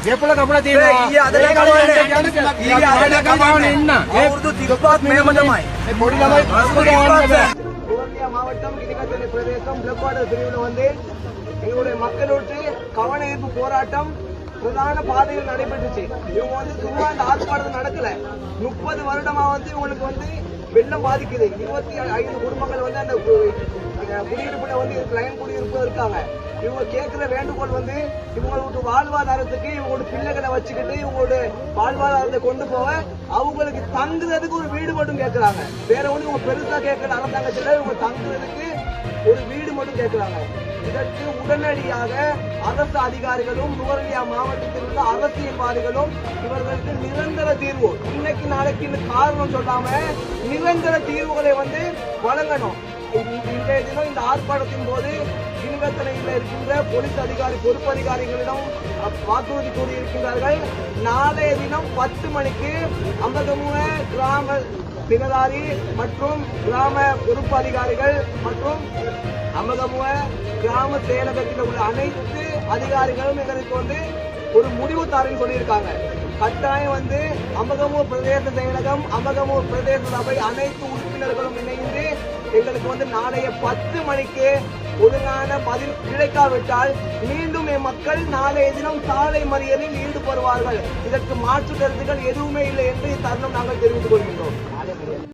ජේපල කපලා තියෙනවා. ඊයේ අද ඊයේ අවුරුදු 35ක් මෙහෙම තමයි. ඒ පොඩි ළමයි மாவட்டம் கிரிக்கத்தனை பிரதேசம் பிளப்பாடு பிரிவில் வந்து எங்களுடைய மக்களோட்டு கவன ஈர்ப்பு போராட்டம் பிரதான பாதையில் நடைபெற்றுச்சு. இவங்க வந்து சும்மா இந்த ஆர்ப்பாட்டம் நடக்கல. 30 வருடமா வந்து இவங்களுக்கு வந்து வெள்ளம் பாதிக்குது. 25 குடும்பங்கள் வந்து அந்த குடியிருப்புல வந்து லைன் குடியிருப்பு இருக்காங்க. இவங்க கேட்கிற வேண்டுகோள் வந்து இவங்களோட வாழ்வாதாரத்துக்கு இவங்களோட பிள்ளைகளை வச்சுக்கிட்டு இவங்களோட வாழ்வாதாரத்தை கொண்டு போக அவங்களுக்கு தங்குறதுக்கு ஒரு வீடு மட்டும் கேட்கிறாங்க. வேற ஒண்ணு இவங்க பெருசா கேட்கற அரசாங்கத்துல இவங்க தங்குறதுக்கு ஒரு வீடு மட்டும் கேட்கிறாங்க. இதற்கு உடனடியாக அரசு அதிகாரிகளும் நுவரெலியா மாவட்டத்தில் உள்ள அரசியல்வாதிகளும் இவர்களுக்கு நிரந்தர தீர்வு, இன்னைக்கு நாளைக்கு காரணம் சொல்லாம நிரந்தர தீர்வுகளை வந்து வழங்கணும். இன்றைய தினம் இந்த ஆர்ப்பாட்டத்தின் போது கிரிக்கத்தனையில் இருக்கின்ற போலீஸ் அதிகாரி பொறுப்பு அதிகாரிகளிடம் வாக்குறுதி கூறியிருக்கிறார்கள். நாளைய தினம் 10 மணிக்கு அம்பகமுவ கிராம தினதாரி மற்றும் கிராம பொறுப்பு அதிகாரிகள் மற்றும் அம்பகமுவ கிராம செயலகத்தில் உள்ள அனைத்து அதிகாரிகளும் எங்களுக்கு வந்து ஒரு முடிவு தாருன்னு சொல்லியிருக்காங்க. கட்டாயம் வந்து அம்பகமுவ பிரதேச செயலகம், அம்பகமுவ பிரதேச சபை அனைத்து உறுப்பினர்களும் இணைந்து எங்களுக்கு வந்து நாளைய 10 மணிக்கு ஒழுங்கான பதில் கிடைக்காவிட்டால் மீண்டும் மக்கள் நாளைய தினம் சாலை மறியலில் ஈடுபடுவார்கள். இதற்கு மாற்று கருத்துக்கள் எதுவுமே இல்லை என்று தருணம் நாங்கள் தெரிவித்துக் கொள்கின்றோம்.